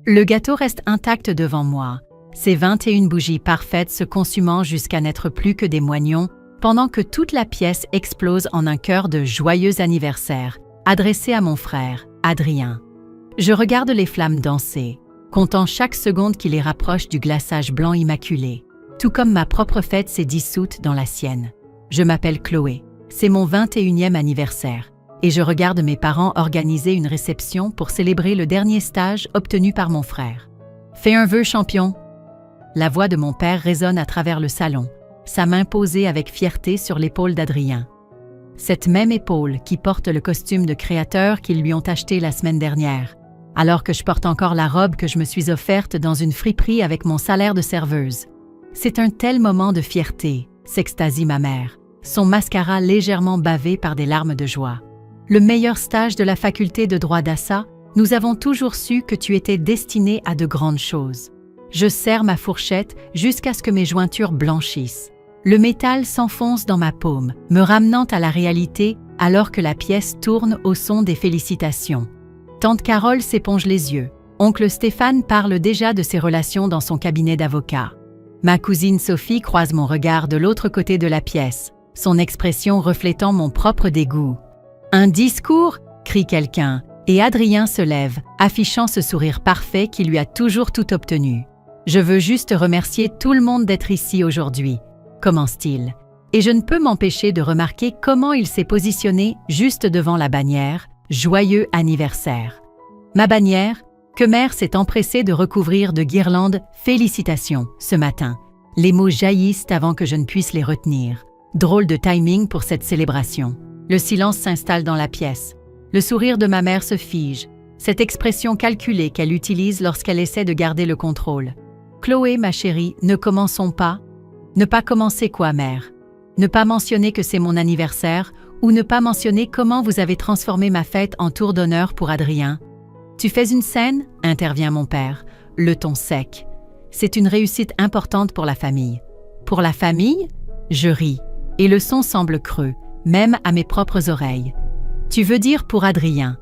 Le gâteau reste intact devant moi, ses 21 bougies parfaites se consumant jusqu'à n'être plus que des moignons, pendant que toute la pièce explose en un chœur de joyeux anniversaire, adressé à mon frère, Adrien. Je regarde les flammes danser, comptant chaque seconde qui les rapproche du glaçage blanc immaculé, tout comme ma propre fête s'est dissoute dans la sienne. Je m'appelle Chloé, c'est mon 21e anniversaire, et je regarde mes parents organiser une réception pour célébrer le dernier stage obtenu par mon frère. « Fais un vœu, champion !» La voix de mon père résonne à travers le salon, sa main posée avec fierté sur l'épaule d'Adrien. Cette même épaule qui porte le costume de créateur qu'ils lui ont acheté la semaine dernière, alors que je porte encore la robe que je me suis offerte dans une friperie avec mon salaire de serveuse. C'est un tel moment de fierté, s'extasie ma mère, son mascara légèrement bavé par des larmes de joie. Le meilleur stage de la faculté de droit d'Assa, nous avons toujours su que tu étais destiné à de grandes choses. Je serre ma fourchette jusqu'à ce que mes jointures blanchissent. Le métal s'enfonce dans ma paume, me ramenant à la réalité alors que la pièce tourne au son des félicitations. Tante Carole s'éponge les yeux. Oncle Stéphane parle déjà de ses relations dans son cabinet d'avocat. Ma cousine Sophie croise mon regard de l'autre côté de la pièce, son expression reflétant mon propre dégoût. « Un discours ?» crie quelqu'un, et Adrien se lève, affichant ce sourire parfait qui lui a toujours tout obtenu. « Je veux juste remercier tout le monde d'être ici aujourd'hui », commence-t-il. Et je ne peux m'empêcher de remarquer comment il s'est positionné juste devant la bannière « Joyeux anniversaire ». Ma bannière, que mère s'est empressée de recouvrir de guirlandes « Félicitations » ce matin. Les mots jaillissent avant que je ne puisse les retenir. Drôle de timing pour cette célébration. Le silence s'installe dans la pièce. Le sourire de ma mère se fige, cette expression calculée qu'elle utilise lorsqu'elle essaie de garder le contrôle. « Chloé, ma chérie, ne commençons pas. » Ne pas commencer quoi, mère? Ne pas mentionner que c'est mon anniversaire ou ne pas mentionner comment vous avez transformé ma fête en tour d'honneur pour Adrien? Tu fais une scène? Intervient mon père, le ton sec. C'est une réussite importante pour la famille. Pour la famille? Je ris, et le son semble creux, même à mes propres oreilles. Tu veux dire pour Adrien?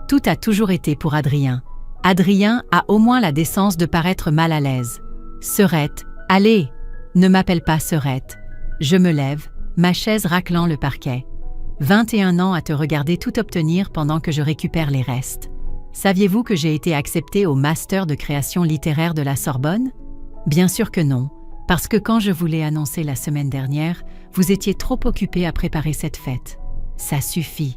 Tout a toujours été pour Adrien. Adrien a au moins la décence de paraître mal à l'aise. Serette, allez! Ne m'appelle pas Serette. Je me lève, ma chaise raclant le parquet. 21 ans à te regarder tout obtenir pendant que je récupère les restes. Saviez-vous que j'ai été acceptée au master de création littéraire de la Sorbonne? Bien sûr que non, parce que quand je vous l'ai annoncé la semaine dernière, vous étiez trop occupé à préparer cette fête. Ça suffit.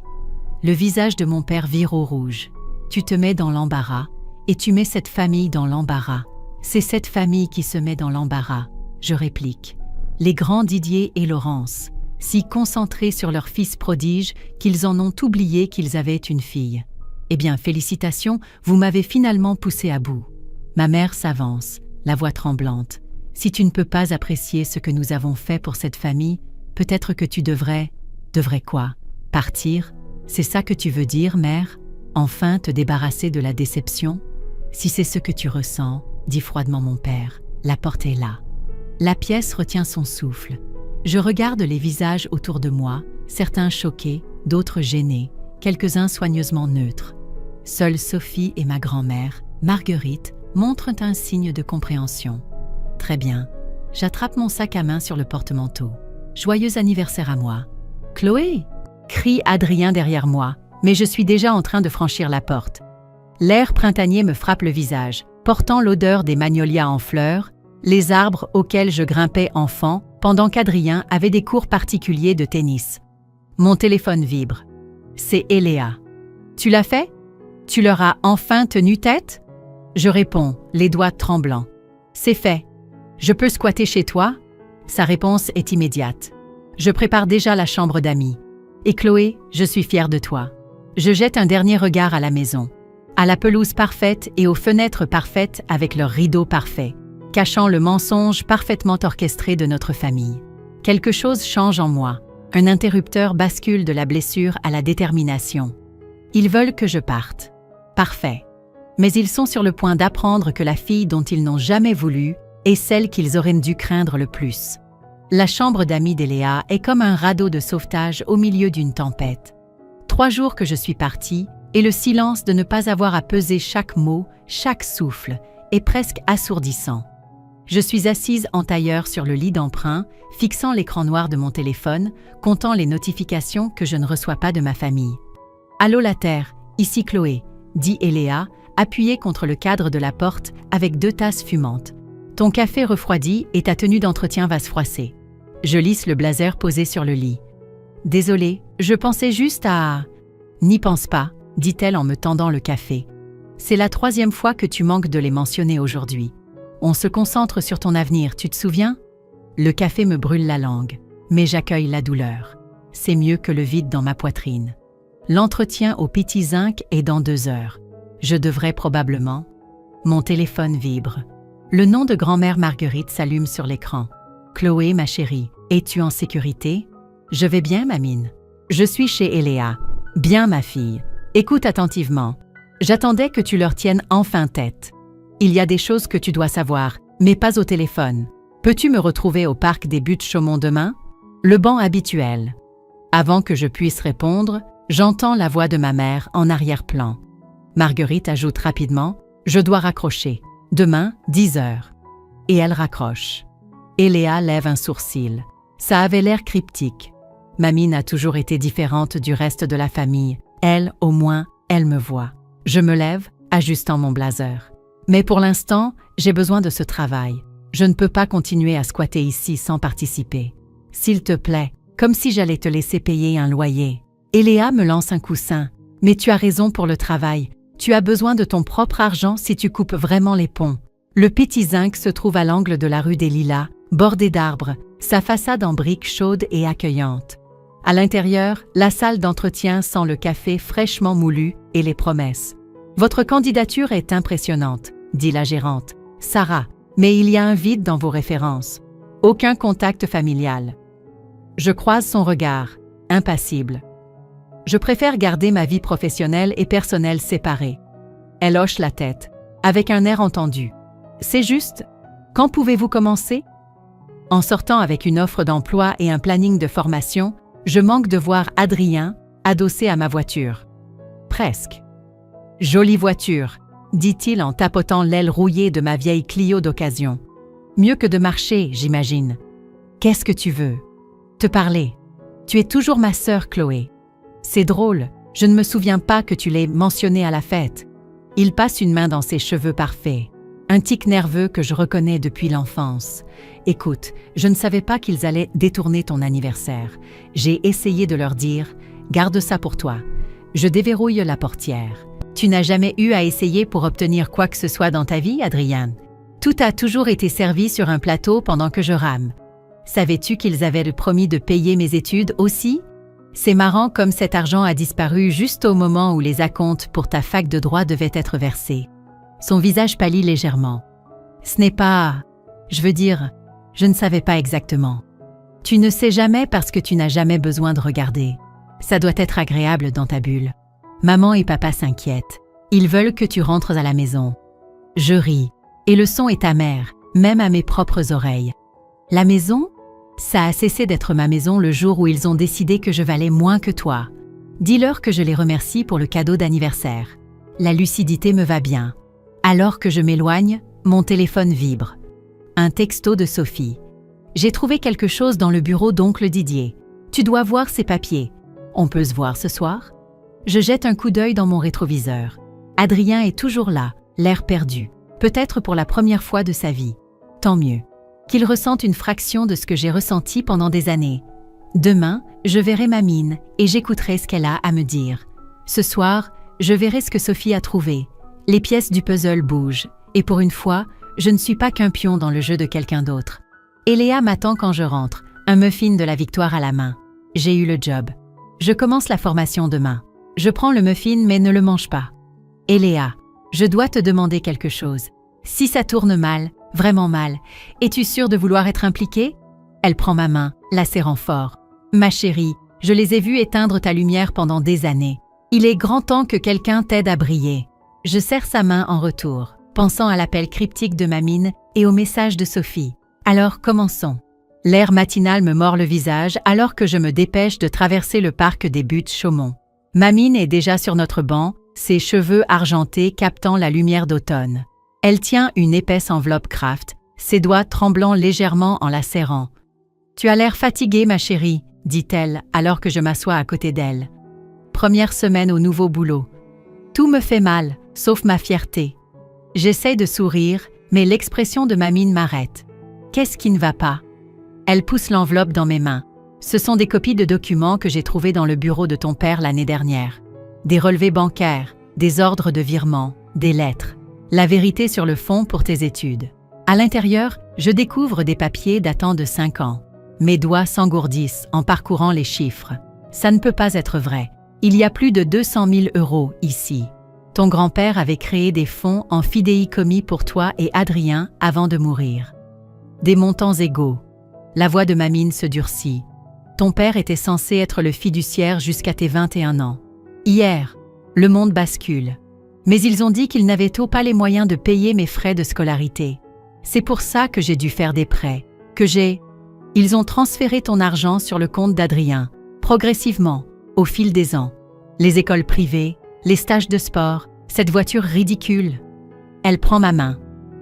Le visage de mon père vire au rouge. Tu te mets dans l'embarras, et tu mets cette famille dans l'embarras. C'est cette famille qui se met dans l'embarras, je réplique. Les grands Didier et Laurence, si concentrés sur leur fils prodige qu'ils en ont oublié qu'ils avaient une fille. Eh bien, félicitations, vous m'avez finalement poussé à bout. Ma mère s'avance, la voix tremblante. Si tu ne peux pas apprécier ce que nous avons fait pour cette famille, peut-être que tu devrais... Devrais quoi? Partir? C'est ça que tu veux dire, mère? Enfin te débarrasser de la déception? Si c'est ce que tu ressens, dit froidement mon père, la porte est là. La pièce retient son souffle. Je regarde les visages autour de moi, certains choqués, d'autres gênés, quelques-uns soigneusement neutres. Seule Sophie et ma grand-mère, Marguerite, montrent un signe de compréhension. Très bien. J'attrape mon sac à main sur le porte-manteau. Joyeux anniversaire à moi. Chloé! Crie Adrien derrière moi, mais je suis déjà en train de franchir la porte. L'air printanier me frappe le visage, portant l'odeur des magnolias en fleurs, les arbres auxquels je grimpais enfant pendant qu'Adrien avait des cours particuliers de tennis. Mon téléphone vibre. C'est Eléa. Tu l'as fait? Tu leur as enfin tenu tête? Je réponds, les doigts tremblants. C'est fait. Je peux squatter chez toi? Sa réponse est immédiate. Je prépare déjà la chambre d'amis. Et Chloé, je suis fière de toi. Je jette un dernier regard à la maison, à la pelouse parfaite et aux fenêtres parfaites avec leurs rideaux parfaits, cachant le mensonge parfaitement orchestré de notre famille. Quelque chose change en moi. Un interrupteur bascule de la blessure à la détermination. Ils veulent que je parte. Parfait. Mais ils sont sur le point d'apprendre que la fille dont ils n'ont jamais voulu est celle qu'ils auraient dû craindre le plus. La chambre d'amis d'Eléa est comme un radeau de sauvetage au milieu d'une tempête. 3 jours que je suis partie, Et le silence de ne pas avoir à peser chaque mot, chaque souffle, est presque assourdissant. Je suis assise en tailleur sur le lit d'emprunt, fixant l'écran noir de mon téléphone, comptant les notifications que je ne reçois pas de ma famille. « Allô la Terre, ici Chloé », dit Eléa, appuyée contre le cadre de la porte avec 2 tasses fumantes. « Ton café refroidi et ta tenue d'entretien va se froisser. » Je lisse le blazer posé sur le lit. « Désolée, je pensais juste à… » « N'y pense pas, » dit-elle en me tendant le café. « C'est la 3e fois que tu manques de les mentionner aujourd'hui. On se concentre sur ton avenir, tu te souviens ? Le café me brûle la langue, mais j'accueille la douleur. C'est mieux que le vide dans ma poitrine. L'entretien au Petit Zinc est dans 2 heures. Je devrais probablement… Mon téléphone vibre. Le nom de grand-mère Marguerite s'allume sur l'écran. « Chloé, ma chérie, es-tu en sécurité ? » « Je vais bien, Mamine. Je suis chez Eléa. »« Bien, ma fille. Écoute attentivement. J'attendais que tu leur tiennes enfin tête. Il y a des choses que tu dois savoir, mais pas au téléphone. Peux-tu me retrouver au parc des Buttes-Chaumont demain ? Le banc habituel. » Avant que je puisse répondre, j'entends la voix de ma mère en arrière-plan. Marguerite ajoute rapidement « Je dois raccrocher. Demain, 10 heures. » Et elle raccroche. Eléa lève un sourcil. Ça avait l'air cryptique. Ma mine a toujours été différente du reste de la famille. Elle, au moins, elle me voit. Je me lève, ajustant mon blazer. Mais pour l'instant, j'ai besoin de ce travail. Je ne peux pas continuer à squatter ici sans participer. S'il te plaît, comme si j'allais te laisser payer un loyer. Eléa me lance un coussin. Mais tu as raison pour le travail. Tu as besoin de ton propre argent si tu coupes vraiment les ponts. Le Petit Zinc se trouve à l'angle de la rue des Lilas, bordé d'arbres, sa façade en briques chaudes et accueillante. À l'intérieur, la salle d'entretien sent le café fraîchement moulu et les promesses. « Votre candidature est impressionnante », dit la gérante, Sarah, mais il y a un vide dans vos références. Aucun contact familial. Je croise son regard, impassible. Je préfère garder ma vie professionnelle et personnelle séparée. Elle hoche la tête, avec un air entendu. C'est juste. Quand pouvez-vous commencer ? En sortant avec une offre d'emploi et un planning de formation, je manque de voir Adrien, adossé à ma voiture. Presque. Jolie voiture, dit-il en tapotant l'aile rouillée de ma vieille Clio d'occasion. Mieux que de marcher, j'imagine. Qu'est-ce que tu veux ? Te parler. Tu es toujours ma sœur, Chloé. C'est drôle, je ne me souviens pas que tu l'aies mentionné à la fête. Il passe une main dans ses cheveux parfaits. Un tic nerveux que je reconnais depuis l'enfance. Écoute, je ne savais pas qu'ils allaient détourner ton anniversaire. J'ai essayé de leur dire « Garde ça pour toi ». Je déverrouille la portière. Tu n'as jamais eu à essayer pour obtenir quoi que ce soit dans ta vie, Adrien. Tout a toujours été servi sur un plateau pendant que je rame. Savais-tu qu'ils avaient promis de payer mes études aussi ? C'est marrant comme cet argent a disparu juste au moment où les acomptes pour ta fac de droit devaient être versés. Son visage pâlit légèrement. Ce n'est pas… Je veux dire, je ne savais pas exactement. Tu ne sais jamais parce que tu n'as jamais besoin de regarder. Ça doit être agréable dans ta bulle. Maman et papa s'inquiètent. Ils veulent que tu rentres à la maison. Je ris, et le son est amer, même à mes propres oreilles. La maison ? Ça a cessé d'être ma maison le jour où ils ont décidé que je valais moins que toi. Dis-leur que je les remercie pour le cadeau d'anniversaire. La lucidité me va bien. Alors que je m'éloigne, mon téléphone vibre. Un texto de Sophie. J'ai trouvé quelque chose dans le bureau d'oncle Didier. Tu dois voir ces papiers. On peut se voir ce soir ? Je jette un coup d'œil dans mon rétroviseur. Adrien est toujours là, l'air perdu. Peut-être pour la première fois de sa vie. Tant mieux. Qu'il ressente une fraction de ce que j'ai ressenti pendant des années. Demain, je verrai ma mine et j'écouterai ce qu'elle a à me dire. Ce soir, je verrai ce que Sophie a trouvé. Les pièces du puzzle bougent, et pour une fois, je ne suis pas qu'un pion dans le jeu de quelqu'un d'autre. Eléa m'attend quand je rentre, un muffin de la victoire à la main. J'ai eu le job. Je commence la formation demain. Je prends le muffin mais ne le mange pas. Eléa, je dois te demander quelque chose. Si ça tourne mal, vraiment mal, es-tu sûre de vouloir être impliquée ? Elle prend ma main, la serrant fort. Ma chérie, je les ai vus éteindre ta lumière pendant des années. Il est grand temps que quelqu'un t'aide à briller. Je serre sa main en retour, pensant à l'appel cryptique de ma mine et au message de Sophie. Alors commençons. L'air matinal me mord le visage alors que je me dépêche de traverser le parc des Buttes-Chaumont. Ma mine est déjà sur notre banc, ses cheveux argentés captant la lumière d'automne. Elle tient une épaisse enveloppe Kraft, ses doigts tremblant légèrement en la serrant. « Tu as l'air fatiguée, ma chérie, » dit-elle alors que je m'assois à côté d'elle. Première semaine au nouveau boulot. Tout me fait mal, sauf ma fierté. J'essaie de sourire, mais l'expression de ma mine m'arrête. Qu'est-ce qui ne va pas? Elle pousse l'enveloppe dans mes mains. Ce sont des copies de documents que j'ai trouvés dans le bureau de ton père l'année dernière. Des relevés bancaires, des ordres de virement, des lettres. La vérité sur le fond pour tes études. À l'intérieur, je découvre des papiers datant de 5 ans. Mes doigts s'engourdissent en parcourant les chiffres. Ça ne peut pas être vrai. Il y a plus de 200 000 € ici. Ton grand-père avait créé des fonds en fidéicommis pour toi et Adrien avant de mourir. Des montants égaux. La voix de ma mine se durcit. Ton père était censé être le fiduciaire jusqu'à tes 21 ans. Hier, le monde bascule. Mais ils ont dit qu'ils n'avaient pas les moyens de payer mes frais de scolarité. C'est pour ça que j'ai dû faire des prêts, Ils ont transféré ton argent sur le compte d'Adrien, progressivement, au fil des ans. Les écoles privées, les stages de sport, cette voiture ridicule. Elle prend ma main.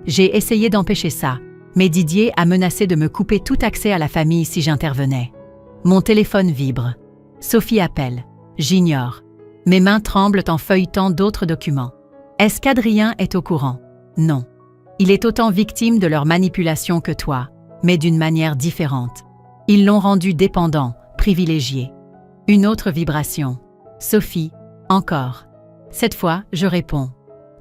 J'ai essayé d'empêcher ça, mais Didier a menacé de me couper tout accès à la famille si j'intervenais. Mon téléphone vibre. Sophie appelle. J'ignore. Mes mains tremblent en feuilletant d'autres documents. Est-ce qu'Adrien est au courant? Non. Il est autant victime de leur manipulation que toi, mais d'une manière différente. Ils l'ont rendu dépendant, privilégié. Une autre vibration. Sophie, encore. Cette fois, je réponds.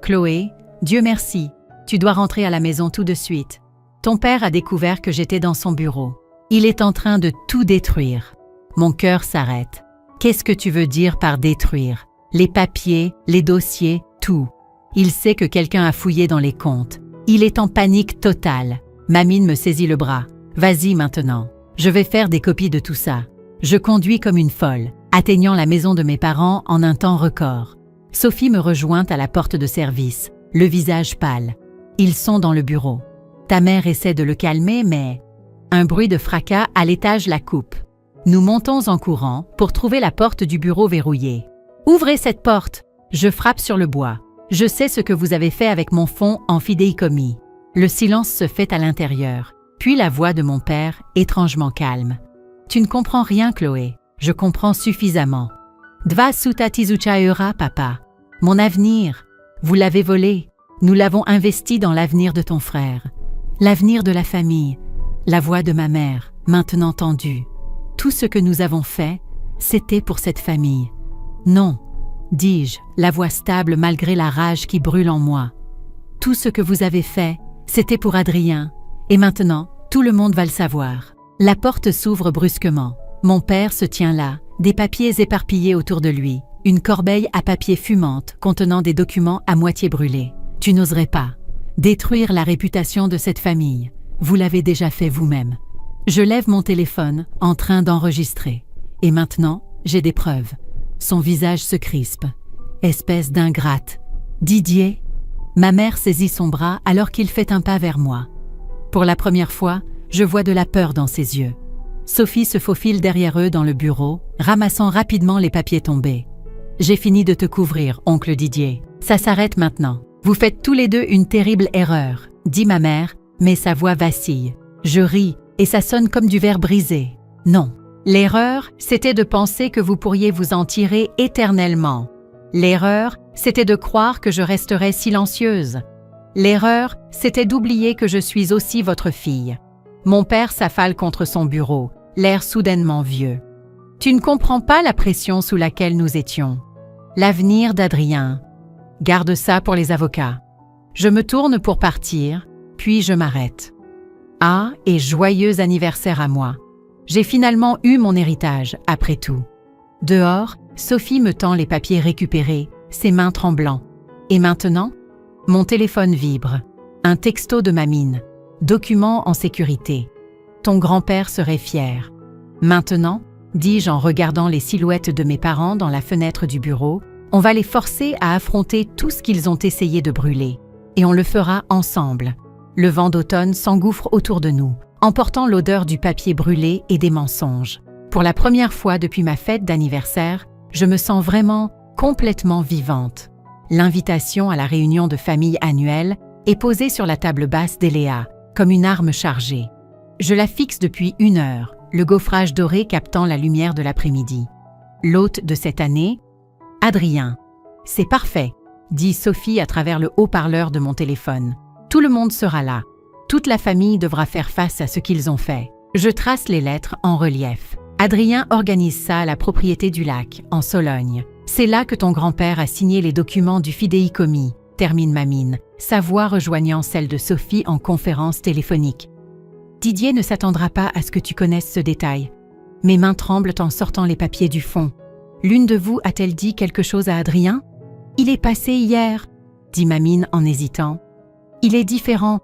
Chloé, Dieu merci, tu dois rentrer à la maison tout de suite. Ton père a découvert que j'étais dans son bureau. Il est en train de tout détruire. Mon cœur s'arrête. Qu'est-ce que tu veux dire par détruire? Les papiers, les dossiers, tout. Il sait que quelqu'un a fouillé dans les comptes. Il est en panique totale. Ma mine me saisit le bras. Vas-y maintenant. Je vais faire des copies de tout ça. Je conduis comme une folle, atteignant la maison de mes parents en un temps record. Sophie me rejoint à la porte de service, le visage pâle. Ils sont dans le bureau. Ta mère essaie de le calmer, mais... Un bruit de fracas à l'étage la coupe. Nous montons en courant pour trouver la porte du bureau verrouillée. Ouvrez cette porte! Je frappe sur le bois. Je sais ce que vous avez fait avec mon fonds en fidéicommis. Le silence se fait à l'intérieur, puis la voix de mon père, étrangement calme. Tu ne comprends rien, Chloé. Je comprends suffisamment. Dva suta tizuchaeura, papa. Mon avenir. Vous l'avez volé. Nous l'avons investi dans l'avenir de ton frère. L'avenir de la famille. La voix de ma mère, maintenant tendue. Tout ce que nous avons fait, c'était pour cette famille. Non, dis-je, la voix stable malgré la rage qui brûle en moi. Tout ce que vous avez fait, c'était pour Adrien. Et maintenant, tout le monde va le savoir. La porte s'ouvre brusquement. Mon père se tient là, des papiers éparpillés autour de lui, une corbeille à papier fumante contenant des documents à moitié brûlés. Tu n'oserais pas détruire la réputation de cette famille. Vous l'avez déjà fait vous-même. Je lève mon téléphone, en train d'enregistrer. Et maintenant, j'ai des preuves. Son visage se crispe. Espèce d'ingrate. Didier? Ma mère saisit son bras alors qu'il fait un pas vers moi. Pour la première fois, je vois de la peur dans ses yeux. Sophie se faufile derrière eux dans le bureau, ramassant rapidement les papiers tombés. J'ai fini de te couvrir, oncle Didier. Ça s'arrête maintenant. Vous faites tous les deux une terrible erreur, dit ma mère, mais sa voix vacille. Je ris, et ça sonne comme du verre brisé. Non. L'erreur, c'était de penser que vous pourriez vous en tirer éternellement. L'erreur, c'était de croire que je resterais silencieuse. L'erreur, c'était d'oublier que je suis aussi votre fille. Mon père s'affale contre son bureau, l'air soudainement vieux. Tu ne comprends pas la pression sous laquelle nous étions. L'avenir d'Adrien. Garde ça pour les avocats. Je me tourne pour partir, puis je m'arrête. Ah, et joyeux anniversaire à moi. J'ai finalement eu mon héritage, après tout. Dehors, Sophie me tend les papiers récupérés, ses mains tremblant. Et maintenant? Mon téléphone vibre. Un texto de ma mine. Document en sécurité. Ton grand-père serait fier. Maintenant, dis-je en regardant les silhouettes de mes parents dans la fenêtre du bureau, on va les forcer à affronter tout ce qu'ils ont essayé de brûler. Et on le fera ensemble. Le vent d'automne s'engouffre autour de nous, emportant l'odeur du papier brûlé et des mensonges. Pour la première fois depuis ma fête d'anniversaire, je me sens vraiment complètement vivante. L'invitation à la réunion de famille annuelle est posée sur la table basse d'Eléa, comme une arme chargée. Je la fixe depuis 1 heure, le gaufrage doré captant la lumière de l'après-midi. L'hôte de cette année, Adrien. C'est parfait, dit Sophie à travers le haut-parleur de mon téléphone. Tout le monde sera là. Toute la famille devra faire face à ce qu'ils ont fait. Je trace les lettres en relief. Adrien organise ça à la propriété du lac, en Sologne. C'est là que ton grand-père a signé les documents du fidéicommis, termine Mamine, sa voix rejoignant celle de Sophie en conférence téléphonique. Didier ne s'attendra pas à ce que tu connaisses ce détail. Mes mains tremblent en sortant les papiers du fond. L'une de vous a-t-elle dit quelque chose à Adrien? Il est passé hier, dit Mamine en hésitant. Il est différent.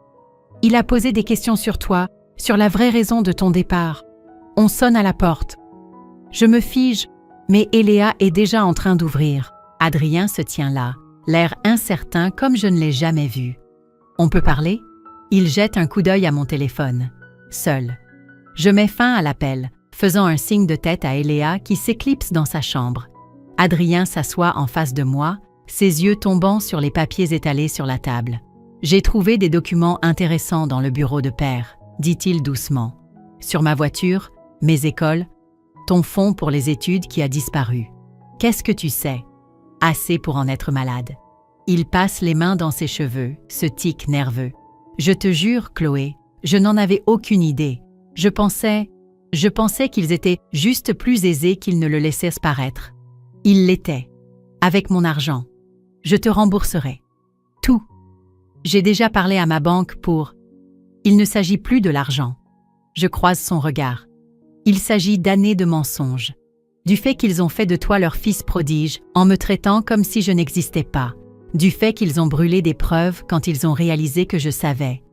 Il a posé des questions sur toi, sur la vraie raison de ton départ. On sonne à la porte. Je me fige, mais Eléa est déjà en train d'ouvrir. Adrien se tient là, l'air incertain comme je ne l'ai jamais vu. On peut parler? Il jette un coup d'œil à mon téléphone. Seul. Je mets fin à l'appel, faisant un signe de tête à Eléa qui s'éclipse dans sa chambre. Adrien s'assoit en face de moi, ses yeux tombant sur les papiers étalés sur la table. J'ai trouvé des documents intéressants dans le bureau de père, dit-il doucement. Sur ma voiture, mes écoles, ton fonds pour les études qui a disparu. Qu'est-ce que tu sais? Assez pour en être malade. Il passe les mains dans ses cheveux, ce tic nerveux. Je te jure, Chloé, je n'en avais aucune idée. Je pensais qu'ils étaient juste plus aisés qu'ils ne le laissaient paraître. Ils l'étaient. Avec mon argent. Je te rembourserai. Tout. J'ai déjà parlé à ma banque pour... Il ne s'agit plus de l'argent. Je croise son regard. Il s'agit d'années de mensonges. Du fait qu'ils ont fait de toi leur fils prodige en me traitant comme si je n'existais pas. Du fait qu'ils ont brûlé des preuves quand ils ont réalisé que je savais.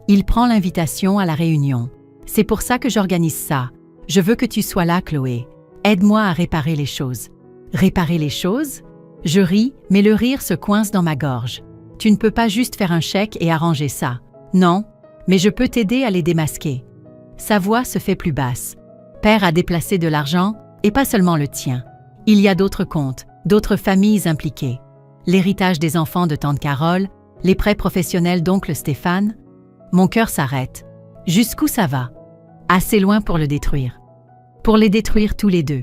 Il prend l'invitation à la réunion. C'est pour ça que j'organise ça. Je veux que tu sois là, Chloé. Aide-moi à réparer les choses. Réparer les choses? Je ris, mais le rire se coince dans ma gorge. Tu ne peux pas juste faire un chèque et arranger ça. Non, mais je peux t'aider à les démasquer. Sa voix se fait plus basse. Père a déplacé de l'argent, et pas seulement le tien. Il y a d'autres comptes, d'autres familles impliquées. L'héritage des enfants de tante Carole, les prêts professionnels d'oncle Stéphane. Mon cœur s'arrête. Jusqu'où ça va? Assez loin pour le détruire. Pour les détruire tous les deux.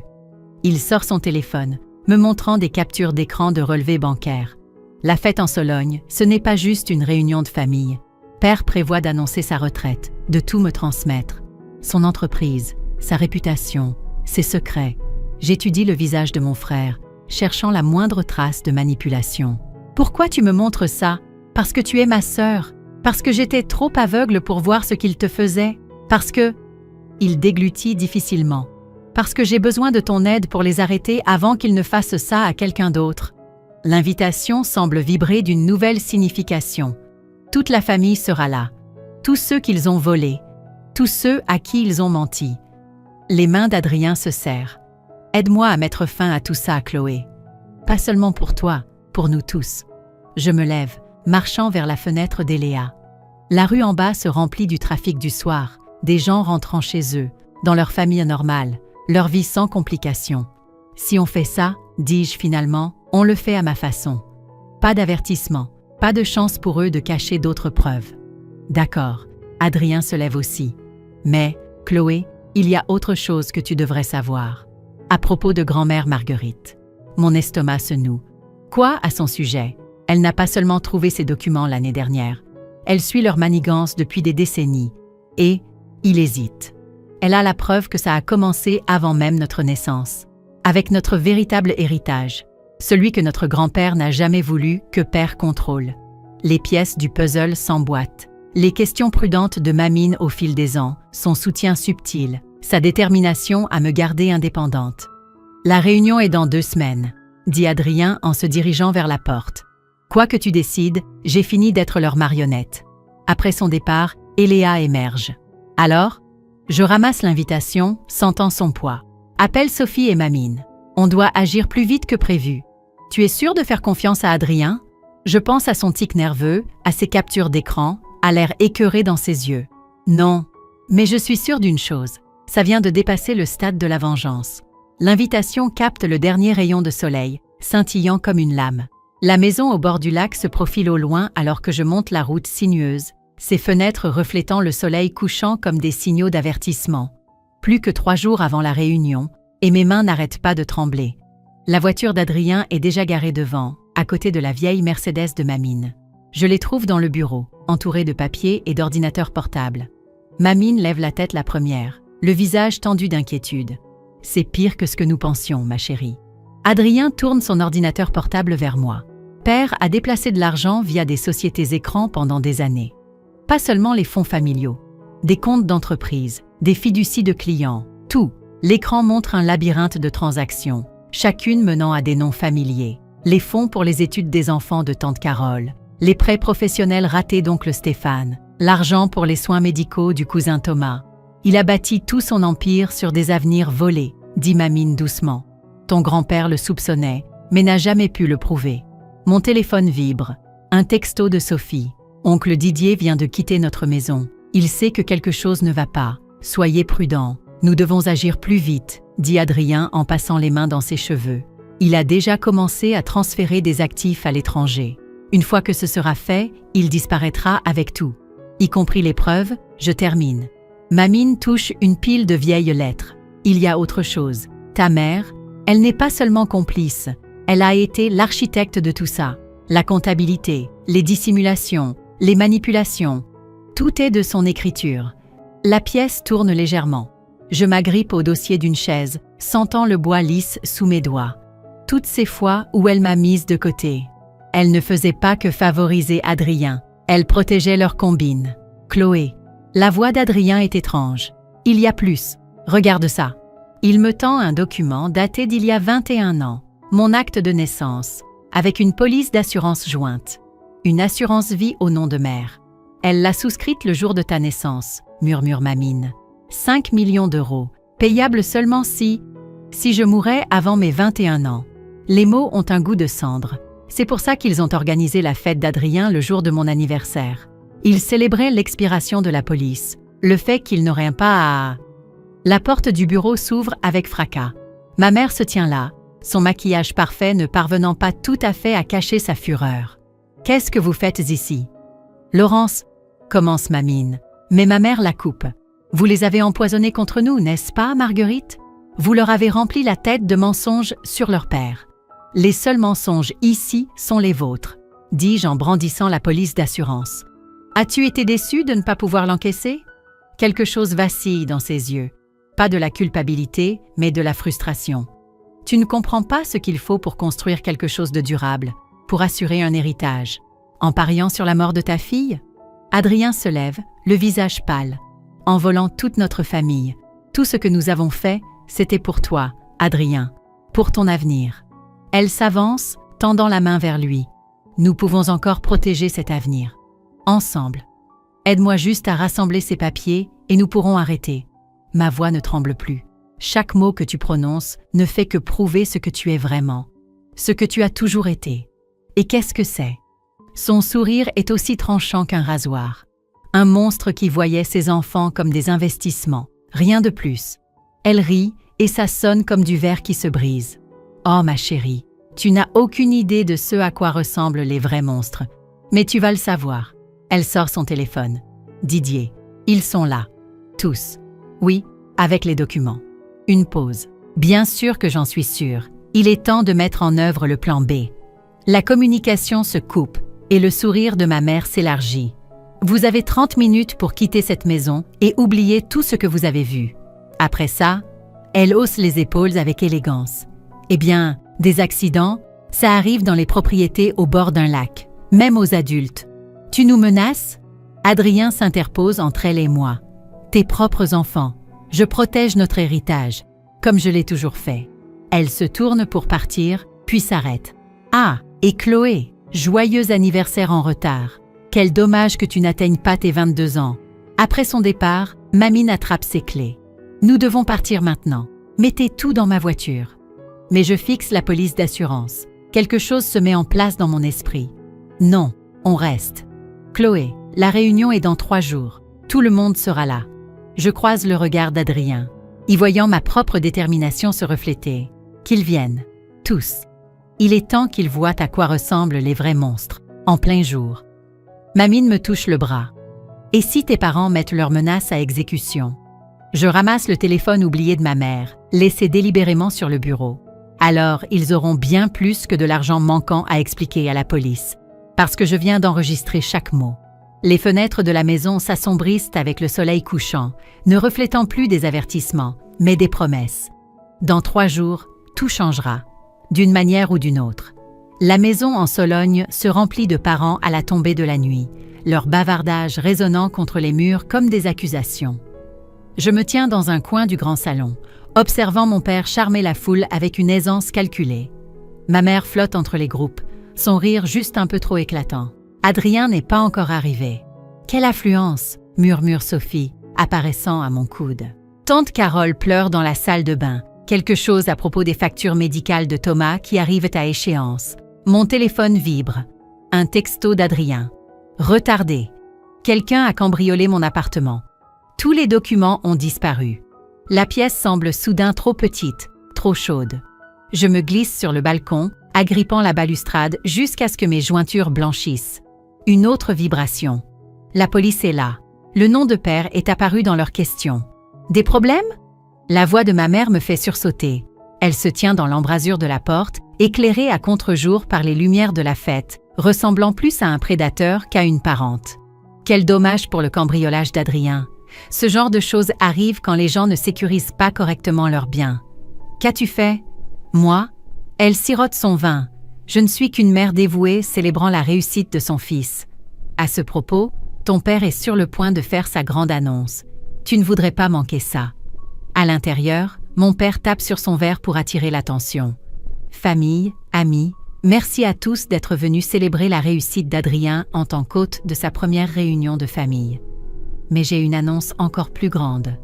Il sort son téléphone, me montrant des captures d'écran de relevés bancaires. La fête en Sologne, ce n'est pas juste une réunion de famille. Père prévoit d'annoncer sa retraite, de tout me transmettre. Son entreprise, sa réputation, ses secrets. J'étudie le visage de mon frère, cherchant la moindre trace de manipulation. Pourquoi tu me montres ça? Parce que tu es ma sœur. Parce que j'étais trop aveugle pour voir ce qu'il te faisait. Parce que... Il déglutit difficilement. Parce que j'ai besoin de ton aide pour les arrêter avant qu'ils ne fassent ça à quelqu'un d'autre. L'invitation semble vibrer d'une nouvelle signification. Toute la famille sera là. Tous ceux qu'ils ont volés. Tous ceux à qui ils ont menti. Les mains d'Adrien se serrent. Aide-moi à mettre fin à tout ça, Chloé. Pas seulement pour toi, pour nous tous. Je me lève, marchant vers la fenêtre d'Eléa. La rue en bas se remplit du trafic du soir, des gens rentrant chez eux, dans leur famille normale, leur vie sans complications. Si on fait ça, dis-je finalement, on le fait à ma façon. Pas d'avertissement, pas de chance pour eux de cacher d'autres preuves. D'accord, Adrien se lève aussi. Mais, Chloé, il y a autre chose que tu devrais savoir. À propos de grand-mère Marguerite. Mon estomac se noue. Quoi à son sujet? Elle n'a pas seulement trouvé ces documents l'année dernière. Elle suit leur manigance depuis des décennies. Et, il hésite. Elle a la preuve que ça a commencé avant même notre naissance. Avec notre véritable héritage. Celui que notre grand-père n'a jamais voulu que père contrôle. Les pièces du puzzle s'emboîtent. Les questions prudentes de Mamine au fil des ans, son soutien subtil, sa détermination à me garder indépendante. La réunion est dans 2 semaines, dit Adrien en se dirigeant vers la porte. Quoi que tu décides, j'ai fini d'être leur marionnette. Après son départ, Eléa émerge. Alors, je ramasse l'invitation, sentant son poids. Appelle Sophie et Mamine. On doit agir plus vite que prévu. Tu es sûr de faire confiance à Adrien? Je pense à son tic nerveux, à ses captures d'écran, à l'air écœuré dans ses yeux. Non, mais je suis sûre d'une chose. Ça vient de dépasser le stade de la vengeance. L'invitation capte le dernier rayon de soleil, scintillant comme une lame. La maison au bord du lac se profile au loin alors que je monte la route sinueuse, ses fenêtres reflétant le soleil couchant comme des signaux d'avertissement. Plus que 3 jours avant la réunion, et mes mains n'arrêtent pas de trembler. La voiture d'Adrien est déjà garée devant, à côté de la vieille Mercedes de Mamine. Je les trouve dans le bureau, entourés de papiers et d'ordinateurs portables. Mamine lève la tête la première, le visage tendu d'inquiétude. « C'est pire que ce que nous pensions, ma chérie. » Adrien tourne son ordinateur portable vers moi. Père a déplacé de l'argent via des sociétés écrans pendant des années. Pas seulement les fonds familiaux, des comptes d'entreprise, des fiducies de clients, tout. L'écran montre un labyrinthe de transactions, chacune menant à des noms familiers. Les fonds pour les études des enfants de tante Carole, les prêts professionnels ratés d'oncle Stéphane, l'argent pour les soins médicaux du cousin Thomas. Il a bâti tout son empire sur des avenirs volés, dit Mamine doucement. Ton grand-père le soupçonnait, mais n'a jamais pu le prouver. Mon téléphone vibre. Un texto de Sophie. Oncle Didier vient de quitter notre maison. Il sait que quelque chose ne va pas. Soyez prudents. Nous devons agir plus vite, dit Adrien en passant les mains dans ses cheveux. Il a déjà commencé à transférer des actifs à l'étranger. Une fois que ce sera fait, il disparaîtra avec tout. Y compris les preuves, je termine. Mamine touche une pile de vieilles lettres. Il y a autre chose. Ta mère, elle n'est pas seulement complice. Elle a été l'architecte de tout ça. La comptabilité, les dissimulations, les manipulations. Tout est de son écriture. La pièce tourne légèrement. Je m'agrippe au dossier d'une chaise, sentant le bois lisse sous mes doigts. Toutes ces fois où elle m'a mise de côté. Elle ne faisait pas que favoriser Adrien. Elle protégeait leur combine. Chloé. La voix d'Adrien est étrange. Il y a plus. Regarde ça. Il me tend un document daté d'il y a 21 ans. Mon acte de naissance, avec une police d'assurance jointe. Une assurance vie au nom de mère. Elle l'a souscrite le jour de ta naissance, murmure Mamine. 5 millions d'euros, payable seulement si je mourais avant mes 21 ans. Les mots ont un goût de cendre. C'est pour ça qu'ils ont organisé la fête d'Adrien le jour de mon anniversaire. Ils célébraient l'expiration de la police, le fait qu'ils n'auraient pas à... La porte du bureau s'ouvre avec fracas. Ma mère se tient là, son maquillage parfait ne parvenant pas tout à fait à cacher sa fureur. « Qu'est-ce que vous faites ici ?»« Laurence, » commence Mamine, mais ma mère la coupe. « Vous les avez empoisonnés contre nous, n'est-ce pas, Marguerite ? Vous leur avez rempli la tête de mensonges sur leur père. Les seuls mensonges ici sont les vôtres, » dis-je en brandissant la police d'assurance. « As-tu été déçue de ne pas pouvoir l'encaisser ?» Quelque chose vacille dans ses yeux. Pas de la culpabilité, mais de la frustration. Tu ne comprends pas ce qu'il faut pour construire quelque chose de durable, pour assurer un héritage. En pariant sur la mort de ta fille ? Adrien se lève, le visage pâle. En volant toute notre famille. Tout ce que nous avons fait, c'était pour toi, Adrien, pour ton avenir. Elle s'avance, tendant la main vers lui. Nous pouvons encore protéger cet avenir. Ensemble. Aide-moi juste à rassembler ces papiers et nous pourrons arrêter. Ma voix ne tremble plus. Chaque mot que tu prononces ne fait que prouver ce que tu es vraiment, ce que tu as toujours été. Et qu'est-ce que c'est ? Son sourire est aussi tranchant qu'un rasoir. Un monstre qui voyait ses enfants comme des investissements, rien de plus. Elle rit et ça sonne comme du verre qui se brise. Oh ma chérie, tu n'as aucune idée de ce à quoi ressemblent les vrais monstres. Mais tu vas le savoir. Elle sort son téléphone. Didier, ils sont là. Tous. Oui, avec les documents. Une pause. Bien sûr que j'en suis sûre. Il est temps de mettre en œuvre le plan B. La communication se coupe et le sourire de ma mère s'élargit. Vous avez 30 minutes pour quitter cette maison et oublier tout ce que vous avez vu. Après ça, elle hausse les épaules avec élégance. Eh bien, des accidents, ça arrive dans les propriétés au bord d'un lac, même aux adultes. Tu nous menaces ? Adrien s'interpose entre elle et moi. Tes propres enfants. Je protège notre héritage, comme je l'ai toujours fait. Elle se tourne pour partir, puis s'arrête. Ah, et Chloé, joyeux anniversaire en retard. Quel dommage que tu n'atteignes pas tes 22 ans. Après son départ, Mamine attrape ses clés. Nous devons partir maintenant. Mettez tout dans ma voiture. Mais je fixe la police d'assurance. Quelque chose se met en place dans mon esprit. Non, on reste. Chloé, la réunion est dans 3 jours. Tout le monde sera là. Je croise le regard d'Adrien, y voyant ma propre détermination se refléter. Qu'ils viennent. Tous. Il est temps qu'ils voient à quoi ressemblent les vrais monstres, en plein jour. Mamine me touche le bras. Et si tes parents mettent leurs menaces à exécution? Je ramasse le téléphone oublié de ma mère, laissé délibérément sur le bureau. Alors, ils auront bien plus que de l'argent manquant à expliquer à la police, parce que je viens d'enregistrer chaque mot. Les fenêtres de la maison s'assombrissent avec le soleil couchant, ne reflétant plus des avertissements, mais des promesses. Dans 3 jours, tout changera, d'une manière ou d'une autre. La maison en Sologne se remplit de parents à la tombée de la nuit, leur bavardage résonnant contre les murs comme des accusations. Je me tiens dans un coin du grand salon, observant mon père charmer la foule avec une aisance calculée. Ma mère flotte entre les groupes, son rire juste un peu trop éclatant. Adrien n'est pas encore arrivé. Quelle affluence, murmure Sophie, apparaissant à mon coude. Tante Carole pleure dans la salle de bain. Quelque chose à propos des factures médicales de Thomas qui arrivent à échéance. Mon téléphone vibre. Un texto d'Adrien. Retardé. Quelqu'un a cambriolé mon appartement. Tous les documents ont disparu. La pièce semble soudain trop petite, trop chaude. Je me glisse sur le balcon, agrippant la balustrade jusqu'à ce que mes jointures blanchissent. Une autre vibration. La police est là. Le nom de père est apparu dans leurs questions. Des problèmes? La voix de ma mère me fait sursauter. Elle se tient dans l'embrasure de la porte, éclairée à contre-jour par les lumières de la fête, ressemblant plus à un prédateur qu'à une parente. Quel dommage pour le cambriolage d'Adrien. Ce genre de choses arrive quand les gens ne sécurisent pas correctement leurs biens. Qu'as-tu fait? Moi? Elle sirote son vin. Je ne suis qu'une mère dévouée célébrant la réussite de son fils. À ce propos, ton père est sur le point de faire sa grande annonce. Tu ne voudrais pas manquer ça. À l'intérieur, mon père tape sur son verre pour attirer l'attention. Famille, amis, merci à tous d'être venus célébrer la réussite d'Adrien en tant qu'hôte de sa première réunion de famille. Mais j'ai une annonce encore plus grande.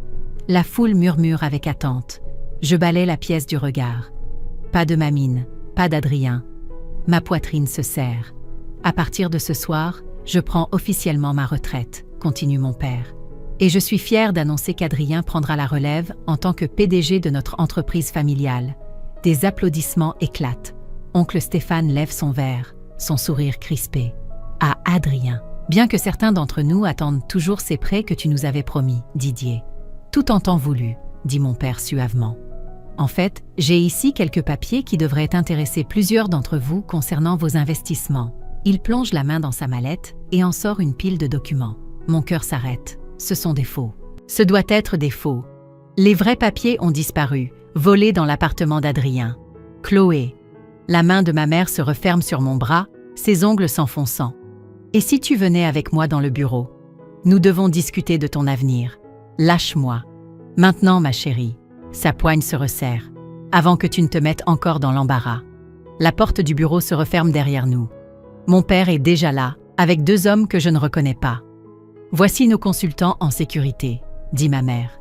La foule murmure avec attente. Je balaie la pièce du regard. Pas de Mamine, pas d'Adrien. Ma poitrine se serre. À partir de ce soir, je prends officiellement ma retraite, continue mon père. Et je suis fière d'annoncer qu'Adrien prendra la relève en tant que PDG de notre entreprise familiale. Des applaudissements éclatent. Oncle Stéphane lève son verre, son sourire crispé. À Adrien. Bien que certains d'entre nous attendent toujours ces prêts que tu nous avais promis, Didier. Tout en temps voulu, dit mon père suavement. En fait, j'ai ici quelques papiers qui devraient intéresser plusieurs d'entre vous concernant vos investissements. Il plonge la main dans sa mallette et en sort une pile de documents. Mon cœur s'arrête. Ce sont des faux. Ce doit être des faux. Les vrais papiers ont disparu, volés dans l'appartement d'Adrien. Chloé. La main de ma mère se referme sur mon bras, ses ongles s'enfonçant. Et si tu venais avec moi dans le bureau? Nous devons discuter de ton avenir. Lâche-moi. Maintenant, ma chérie. Sa poigne se resserre, avant que tu ne te mettes encore dans l'embarras. La porte du bureau se referme derrière nous. Mon père est déjà là, avec 2 hommes que je ne reconnais pas. Voici nos consultants en sécurité, dit ma mère.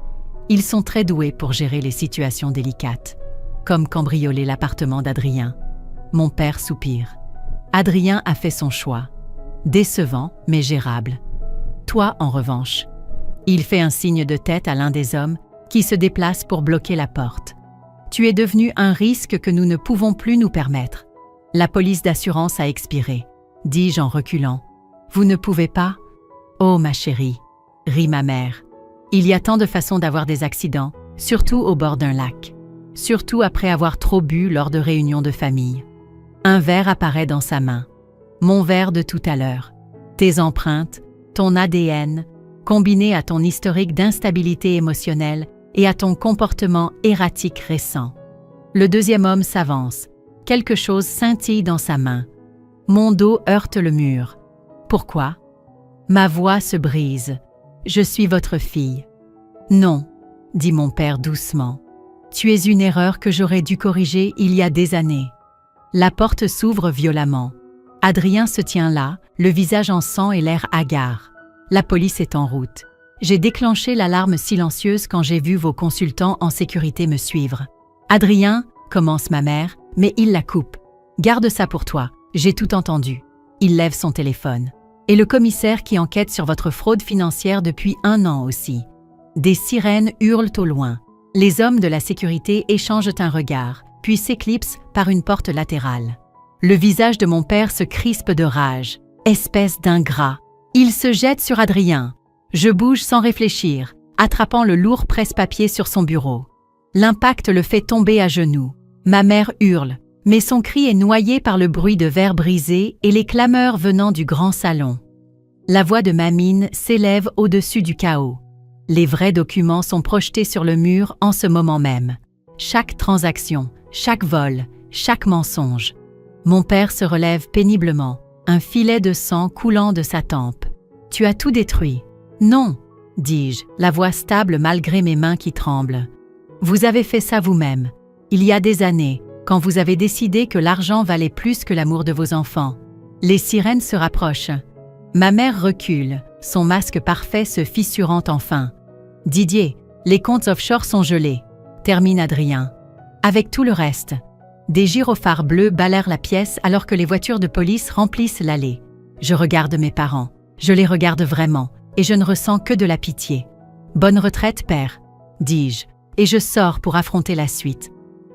Ils sont très doués pour gérer les situations délicates, comme cambrioler l'appartement d'Adrien. Mon père soupire. Adrien a fait son choix. Décevant, mais gérable. Toi, en revanche. Il fait un signe de tête à l'un des hommes qui se déplace pour bloquer la porte. Tu es devenu un risque que nous ne pouvons plus nous permettre. La police d'assurance a expiré, dis-je en reculant. Vous ne pouvez pas? Oh, ma chérie, rit ma mère. Il y a tant de façons d'avoir des accidents, surtout au bord d'un lac. Surtout après avoir trop bu lors de réunions de famille. Un verre apparaît dans sa main. Mon verre de tout à l'heure. Tes empreintes, ton ADN, combiné à ton historique d'instabilité émotionnelle et à ton comportement erratique récent. Le deuxième homme s'avance. Quelque chose scintille dans sa main. Mon dos heurte le mur. Pourquoi? Ma voix se brise. Je suis votre fille. Non, dit mon père doucement. Tu es une erreur que j'aurais dû corriger il y a des années. La porte s'ouvre violemment. Adrien se tient là, le visage en sang et l'air hagard. La police est en route. J'ai déclenché l'alarme silencieuse quand j'ai vu vos consultants en sécurité me suivre. Adrien, commence ma mère, mais il la coupe. Garde ça pour toi, j'ai tout entendu. Il lève son téléphone. Et le commissaire qui enquête sur votre fraude financière depuis 1 an aussi. Des sirènes hurlent au loin. Les hommes de la sécurité échangent un regard, puis s'éclipse par une porte latérale. Le visage de mon père se crispe de rage. Espèce d'ingrat. Il se jette sur Adrien. Je bouge sans réfléchir, attrapant le lourd presse-papier sur son bureau. L'impact le fait tomber à genoux. Ma mère hurle, mais son cri est noyé par le bruit de verres brisés et les clameurs venant du grand salon. La voix de Mamine s'élève au-dessus du chaos. Les vrais documents sont projetés sur le mur en ce moment même. Chaque transaction, chaque vol, chaque mensonge. Mon père se relève péniblement, un filet de sang coulant de sa tempe. « Tu as tout détruit. »« Non, dis-je, la voix stable malgré mes mains qui tremblent. Vous avez fait ça vous-même. Il y a des années, quand vous avez décidé que l'argent valait plus que l'amour de vos enfants. Les sirènes se rapprochent. Ma mère recule, son masque parfait se fissurant enfin. « Didier, les comptes offshore sont gelés. » termine Adrien. Avec tout le reste. Des gyrophares bleus balayent la pièce alors que les voitures de police remplissent l'allée. Je regarde mes parents. Je les regarde vraiment, et je ne ressens que de la pitié. « Bonne retraite, père », dis-je, et je sors pour affronter la suite.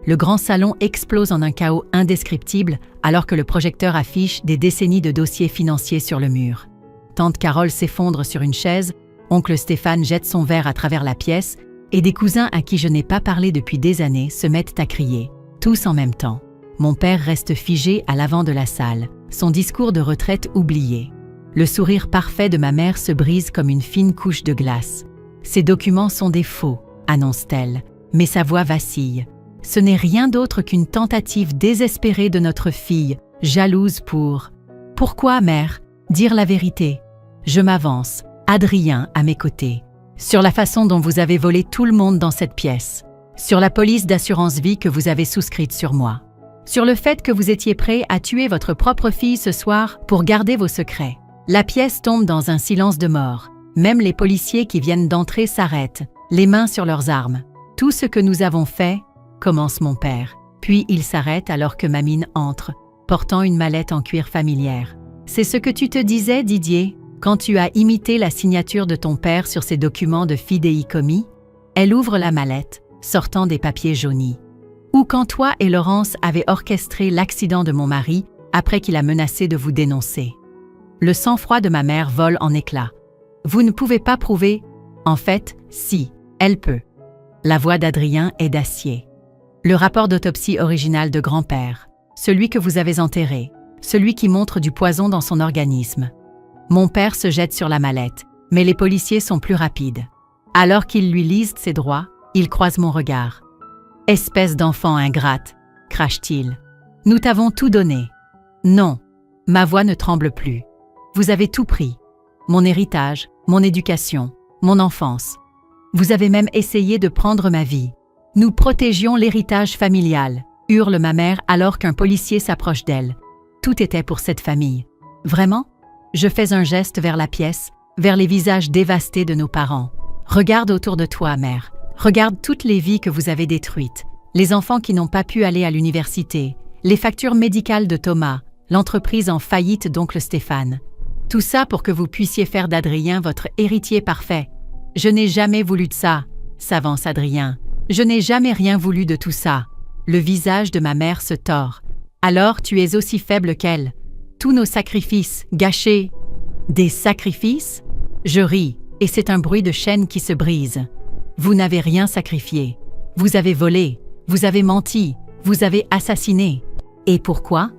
Le grand salon explose en un chaos indescriptible alors que le projecteur affiche des décennies de dossiers financiers sur le mur. Tante Carole s'effondre sur une chaise, oncle Stéphane jette son verre à travers la pièce, et des cousins à qui je n'ai pas parlé depuis des années se mettent à crier, tous en même temps. Mon père reste figé à l'avant de la salle, son discours de retraite oublié. Le sourire parfait de ma mère se brise comme une fine couche de glace. « Ces documents sont des faux », annonce-t-elle, mais sa voix vacille. Ce n'est rien d'autre qu'une tentative désespérée de notre fille, jalouse pour... « Pourquoi, mère ? Dire la vérité ?» Je m'avance, Adrien à mes côtés. Sur la façon dont vous avez volé tout le monde dans cette pièce. Sur la police d'assurance vie que vous avez souscrite sur moi. Sur le fait que vous étiez prêt à tuer votre propre fille ce soir pour garder vos secrets. La pièce tombe dans un silence de mort. Même les policiers qui viennent d'entrer s'arrêtent, les mains sur leurs armes. « Tout ce que nous avons fait, » commence mon père. Puis il s'arrête alors que Mamine entre, portant une mallette en cuir familière. « C'est ce que tu te disais, Didier, quand tu as imité la signature de ton père sur ces documents de fidéicommis ?» Elle ouvre la mallette, sortant des papiers jaunis. « Ou quand toi et Laurence avez orchestré l'accident de mon mari après qu'il a menacé de vous dénoncer. » Le sang-froid de ma mère vole en éclats. « Vous ne pouvez pas prouver. » En fait, si, elle peut. La voix d'Adrien est d'acier. Le rapport d'autopsie original de grand-père, celui que vous avez enterré, celui qui montre du poison dans son organisme. Mon père se jette sur la mallette, mais les policiers sont plus rapides. Alors qu'ils lui lisent ses droits, il croise mon regard. « Espèce d'enfant ingrate !» crache-t-il. « Nous t'avons tout donné. » « Non. » Ma voix ne tremble plus. « Vous avez tout pris. Mon héritage, mon éducation, mon enfance. Vous avez même essayé de prendre ma vie. Nous protégions l'héritage familial, » hurle ma mère alors qu'un policier s'approche d'elle. Tout était pour cette famille. Vraiment ? Je fais un geste vers la pièce, vers les visages dévastés de nos parents. Regarde autour de toi, mère. Regarde toutes les vies que vous avez détruites. Les enfants qui n'ont pas pu aller à l'université, les factures médicales de Thomas, l'entreprise en faillite d'oncle Stéphane. Tout ça pour que vous puissiez faire d'Adrien votre héritier parfait. Je n'ai jamais voulu de ça, s'avance Adrien. Je n'ai jamais rien voulu de tout ça. Le visage de ma mère se tord. Alors tu es aussi faible qu'elle. Tous nos sacrifices, gâchés. Des sacrifices ? Je ris, et c'est un bruit de chaîne qui se brise. Vous n'avez rien sacrifié. Vous avez volé, vous avez menti, vous avez assassiné. Et pourquoi ?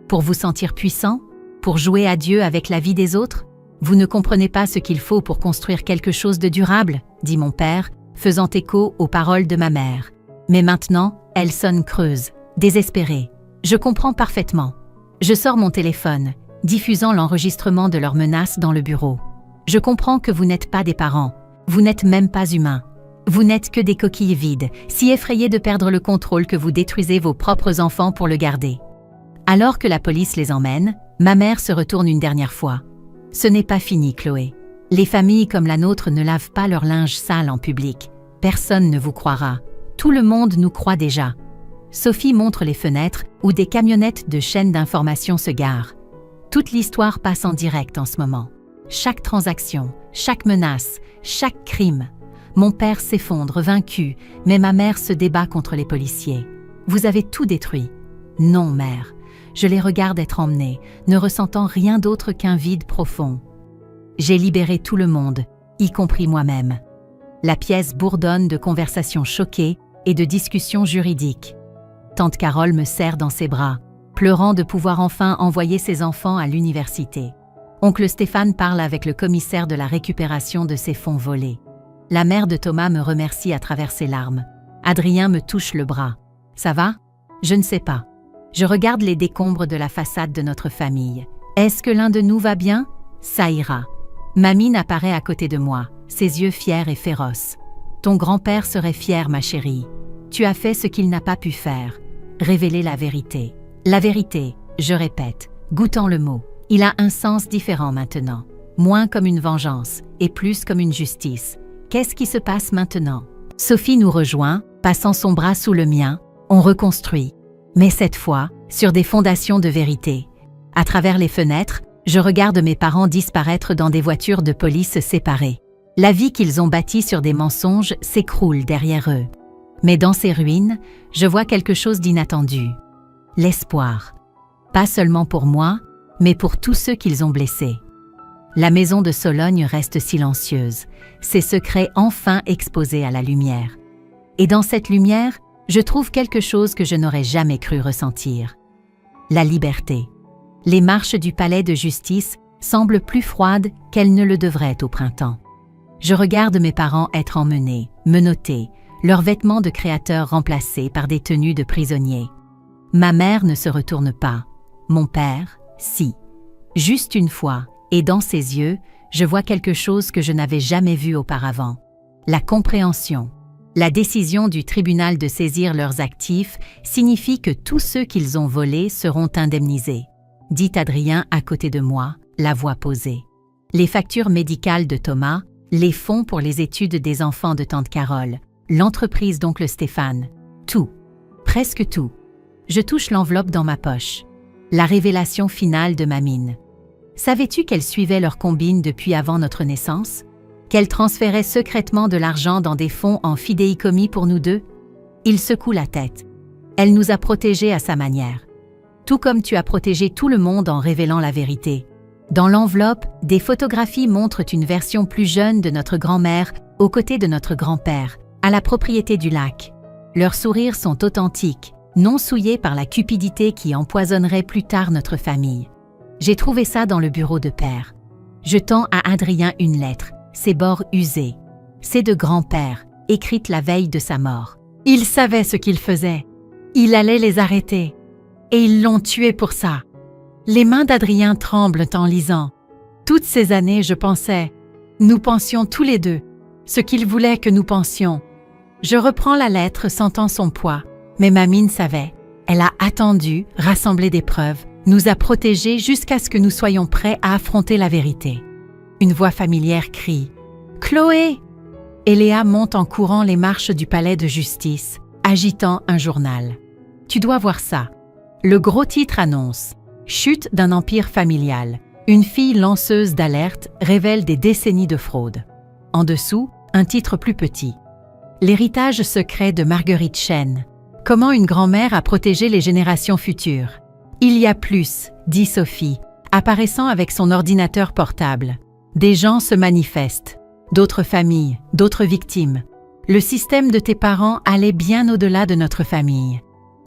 Pour vous sentir puissant ? Pour jouer à Dieu avec la vie des autres ? Vous ne comprenez pas ce qu'il faut pour construire quelque chose de durable, dit mon père, faisant écho aux paroles de ma mère. Mais maintenant, elle sonne creuse, désespérée. Je comprends parfaitement. Je sors mon téléphone, diffusant l'enregistrement de leurs menaces dans le bureau. Je comprends que vous n'êtes pas des parents, vous n'êtes même pas humains. Vous n'êtes que des coquilles vides, si effrayés de perdre le contrôle que vous détruisez vos propres enfants pour le garder. Alors que la police les emmène, ma mère se retourne une dernière fois. Ce n'est pas fini, Chloé. Les familles comme la nôtre ne lavent pas leur linge sale en public. Personne ne vous croira. Tout le monde nous croit déjà. Sophie montre les fenêtres où des camionnettes de chaînes d'information se garent. Toute l'histoire passe en direct en ce moment. Chaque transaction, chaque menace, chaque crime. Mon père s'effondre vaincu, mais ma mère se débat contre les policiers. Vous avez tout détruit. Non, mère. Je les regarde être emmenés, ne ressentant rien d'autre qu'un vide profond. J'ai libéré tout le monde, y compris moi-même. La pièce bourdonne de conversations choquées et de discussions juridiques. Tante Carole me serre dans ses bras, pleurant de pouvoir enfin envoyer ses enfants à l'université. Oncle Stéphane parle avec le commissaire de la récupération de ses fonds volés. La mère de Thomas me remercie à travers ses larmes. Adrien me touche le bras. Ça va? Je ne sais pas. Je regarde les décombres de la façade de notre famille. Est-ce que l'un de nous va bien? Ça ira. Mamine apparaît à côté de moi, ses yeux fiers et féroces. Ton grand-père serait fier, ma chérie. Tu as fait ce qu'il n'a pas pu faire. Révéler la vérité. La vérité, je répète, goûtant le mot. Il a un sens différent maintenant. Moins comme une vengeance et plus comme une justice. Qu'est-ce qui se passe maintenant? Sophie nous rejoint, passant son bras sous le mien. On reconstruit. Mais cette fois, sur des fondations de vérité. À travers les fenêtres, je regarde mes parents disparaître dans des voitures de police séparées. La vie qu'ils ont bâtie sur des mensonges s'écroule derrière eux. Mais dans ces ruines, je vois quelque chose d'inattendu. L'espoir. Pas seulement pour moi, mais pour tous ceux qu'ils ont blessés. La maison de Sologne reste silencieuse, ses secrets enfin exposés à la lumière. Et dans cette lumière, je trouve quelque chose que je n'aurais jamais cru ressentir. La liberté. Les marches du palais de justice semblent plus froides qu'elles ne le devraient au printemps. Je regarde mes parents être emmenés, menottés, leurs vêtements de créateurs remplacés par des tenues de prisonniers. Ma mère ne se retourne pas. Mon père, si. Juste une fois, et dans ses yeux, je vois quelque chose que je n'avais jamais vu auparavant. La compréhension. La décision du tribunal de saisir leurs actifs signifie que tous ceux qu'ils ont volés seront indemnisés. Dit Adrien à côté de moi, la voix posée. Les factures médicales de Thomas, les fonds pour les études des enfants de tante Carole, l'entreprise d'oncle Stéphane, tout, presque tout. Je touche l'enveloppe dans ma poche. La révélation finale de Mamine. Savais-tu qu'elle suivait leur combine depuis avant notre naissance? Qu'elle transférait secrètement de l'argent dans des fonds en fidéicommis pour nous deux? Il secoue la tête. Elle nous a protégés à sa manière. Tout comme tu as protégé tout le monde en révélant la vérité. Dans l'enveloppe, des photographies montrent une version plus jeune de notre grand-mère aux côtés de notre grand-père, à la propriété du lac. Leurs sourires sont authentiques, non souillés par la cupidité qui empoisonnerait plus tard notre famille. J'ai trouvé ça dans le bureau de père. Je tends à Adrien une lettre, ses bords usés. C'est de grand-père, écrite la veille de sa mort. Il savait ce qu'il faisait. Il allait les arrêter. Et ils l'ont tué pour ça. Les mains d'Adrien tremblent en lisant. Toutes ces années, je pensais. Nous pensions tous les deux. Ce qu'il voulait que nous pensions. Je reprends la lettre sentant son poids. Mais Mamine savait. Elle a attendu, rassemblé des preuves, nous a protégés jusqu'à ce que nous soyons prêts à affronter la vérité. Une voix familière crie « Chloé !» Et Léa monte en courant les marches du palais de justice, agitant un journal. Tu dois voir ça. Le gros titre annonce « Chute d'un empire familial. Une fille lanceuse d'alerte révèle des décennies de fraude. » En dessous, un titre plus petit. « L'héritage secret de Marguerite Chen. Comment une grand-mère a protégé les générations futures. » Il y a plus, dit Sophie, apparaissant avec son ordinateur portable. Des gens se manifestent. D'autres familles, d'autres victimes. Le système de tes parents allait bien au-delà de notre famille.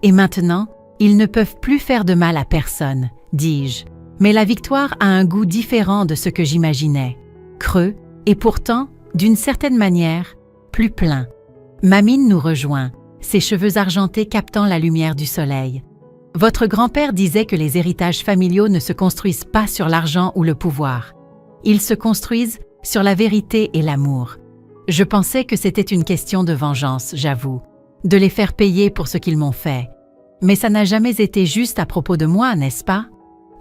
Et maintenant, ils ne peuvent plus faire de mal à personne, dis-je. Mais la victoire a un goût différent de ce que j'imaginais. Creux, et pourtant, d'une certaine manière, plus plein. Mamine nous rejoint, ses cheveux argentés captant la lumière du soleil. Votre grand-père disait que les héritages familiaux ne se construisent pas sur l'argent ou le pouvoir. Ils se construisent sur la vérité et l'amour. Je pensais que c'était une question de vengeance, j'avoue, de les faire payer pour ce qu'ils m'ont fait. Mais ça n'a jamais été juste à propos de moi, n'est-ce pas?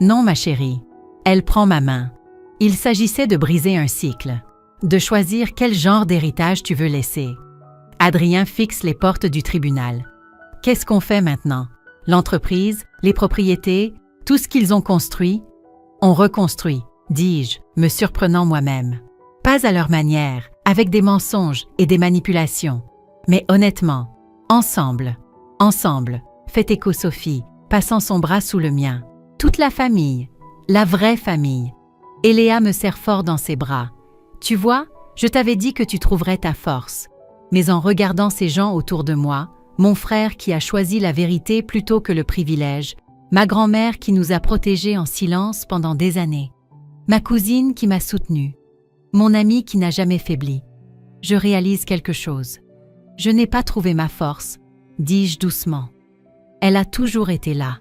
Non, ma chérie. Elle prend ma main. Il s'agissait de briser un cycle, de choisir quel genre d'héritage tu veux laisser. Adrien fixe les portes du tribunal. Qu'est-ce qu'on fait maintenant? L'entreprise, les propriétés, tout ce qu'ils ont construit? On reconstruit, dis-je, me surprenant moi-même. Pas à leur manière, avec des mensonges et des manipulations. Mais honnêtement, ensemble, Ensemble, fait écho Sophie, passant son bras sous le mien. Toute la famille, la vraie famille. Et Léa me serre fort dans ses bras. Tu vois, je t'avais dit que tu trouverais ta force. Mais en regardant ces gens autour de moi, mon frère qui a choisi la vérité plutôt que le privilège, ma grand-mère qui nous a protégés en silence pendant des années, ma cousine qui m'a soutenue, mon ami qui n'a jamais faibli, je réalise quelque chose. Je n'ai pas trouvé ma force, dis-je doucement. Elle a toujours été là,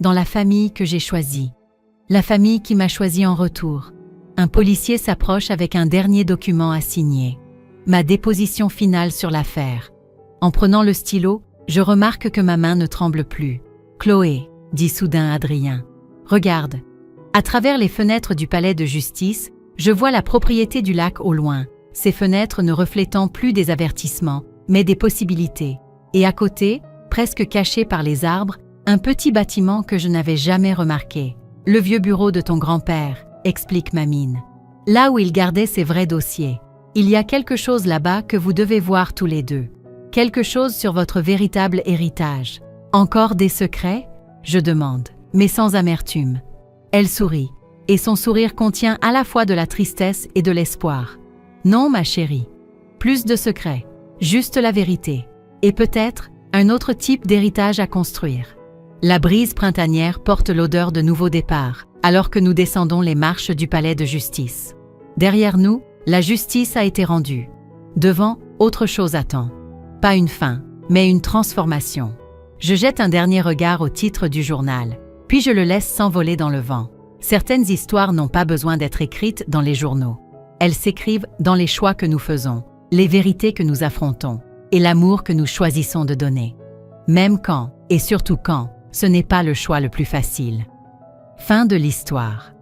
dans la famille que j'ai choisie, la famille qui m'a choisi en retour. Un policier s'approche avec un dernier document à signer. Ma déposition finale sur l'affaire. En prenant le stylo, je remarque que ma main ne tremble plus. « Chloé », dit soudain Adrien. « Regarde. » À travers les fenêtres du palais de justice, je vois la propriété du lac au loin, ces fenêtres ne reflétant plus des avertissements, mais des possibilités. Et à côté, presque caché par les arbres, un petit bâtiment que je n'avais jamais remarqué. « Le vieux bureau de ton grand-père », explique Mamine. « Là où il gardait ses vrais dossiers. Il y a quelque chose là-bas que vous devez voir tous les deux. Quelque chose sur votre véritable héritage. Encore des secrets ? Je demande, mais sans amertume. Elle sourit, et son sourire contient à la fois de la tristesse et de l'espoir. Non, ma chérie. Plus de secrets, juste la vérité. Et peut-être, un autre type d'héritage à construire. La brise printanière porte l'odeur de nouveau départ, alors que nous descendons les marches du palais de justice. Derrière nous, la justice a été rendue. Devant, autre chose attend. Pas une fin, mais une transformation. Je jette un dernier regard au titre du journal, puis je le laisse s'envoler dans le vent. Certaines histoires n'ont pas besoin d'être écrites dans les journaux. Elles s'écrivent dans les choix que nous faisons, les vérités que nous affrontons, et l'amour que nous choisissons de donner. Même quand, et surtout quand, ce n'est pas le choix le plus facile. Fin de l'histoire.